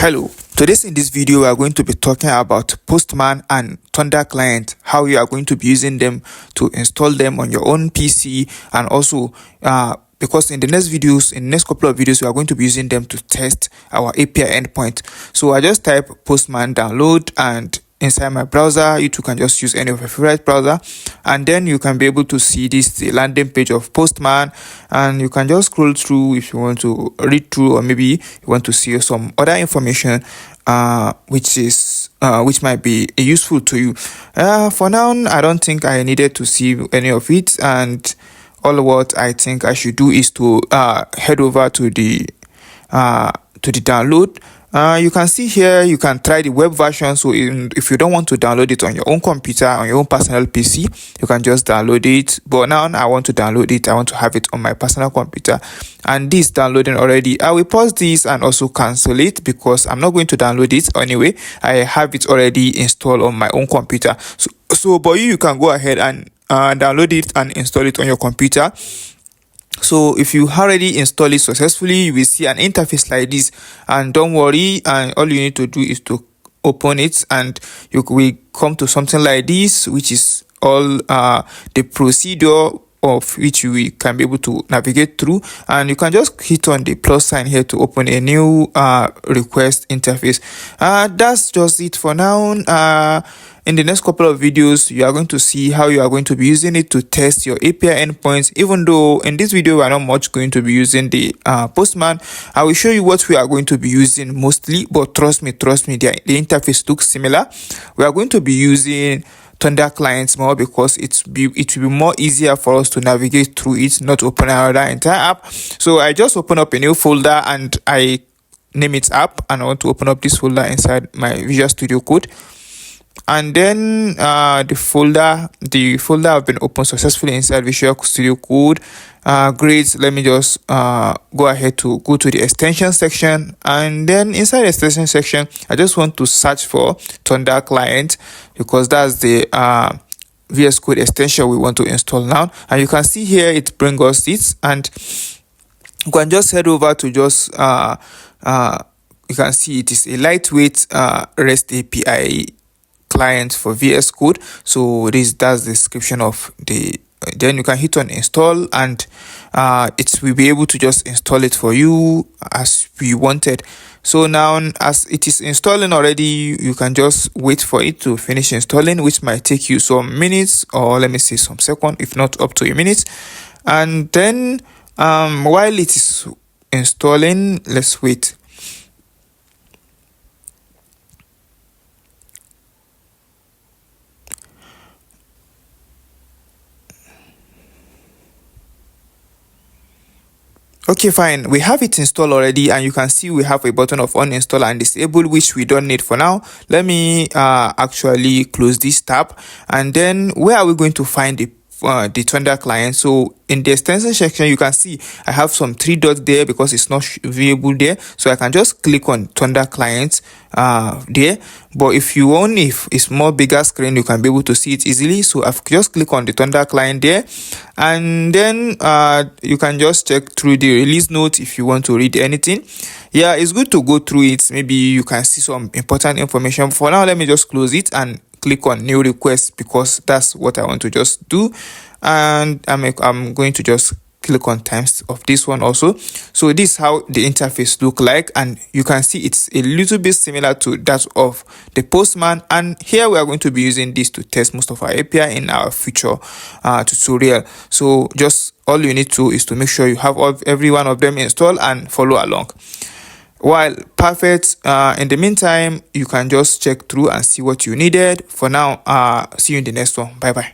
Hello, today in this video we are going to be talking about Postman and Thunder client, how you are going to be using them to install them on your own PC, and also because in the next couple of videos we are going to be using them to test our API endpoint. So I just type Postman download, and inside my browser you too can just use any of your favorite browser, and then you can be able to see the landing page of Postman, and you can just scroll through if you want to read through, or maybe you want to see some other information which might be useful to you. For now I don't think I needed to see any of it, and all what I think I should do is to head over to the download. You can see here you can try the web version. So if you don't want to download it on your own computer, on your own personal PC, you can just download it. But now I want to download it, I want to have it on my personal computer, and this downloading already. I will pause this and also cancel it because I'm not going to download it anyway. I have it already installed on my own computer. So but you can go ahead and download it and install it on your computer. So if you already install it successfully, you will see an interface like this, and don't worry, and all you need to do is to open it, and you will come to something like this, which is all the procedure of which you can be able to navigate through, and you can just hit on the plus sign here to open a new request interface. That's just it for now. In the next couple of videos, you are going to see how you are going to be using it to test your API endpoints. Even though in this video we are not much going to be using the Postman, I will show you what we are going to be using mostly. But trust me, the interface looks similar. We are going to be using Thunder clients more because it will be more easier for us to navigate through it, not open another entire app. So I just open up a new folder and I name it app, and I want to open up this folder inside my Visual Studio Code. And then the folder have been opened successfully inside Visual Studio Code. Great. Let me just go ahead to go to the extension section, and then inside the extension section I just want to search for Thunder client because that's the VSCode extension we want to install now. And you can see here it brings us it, and you can just head over to just you can see it is a lightweight REST API client for VSCode. So that's the description of the then you can hit on install, and it will be able to just install it for you as we wanted. So now as it is installing already, you can just wait for it to finish installing, which might take you some minutes, or let me say some seconds, if not up to a minute. And then while it is installing, let's wait. Okay, fine, we have it installed already, and you can see we have a button of uninstall and disable, which we don't need for now. Let me actually close this tab, and then where are we going to find the Thunder client? So in the extension section you can see I have some 3 dots there because it's not viewable there, so I can just click on Thunder client there. But if you want, if it's more bigger screen, you can be able to see it easily. So I've just click on the Thunder client there, and then you can just check through the release note if you want to read anything. Yeah, it's good to go through it. Maybe you can see some important information. For now, let me just close it and click on new request because that's what I want to just do. And I'm going to just click on times of this one also. So this is how the interface look like, and you can see it's a little bit similar to that of the Postman. And here we are going to be using this to test most of our API in our future tutorial. So just all you need to is to make sure you have every one of them installed and follow along. While perfect, in the meantime, you can just check through and see what you needed. For now, see you in the next one. Bye bye.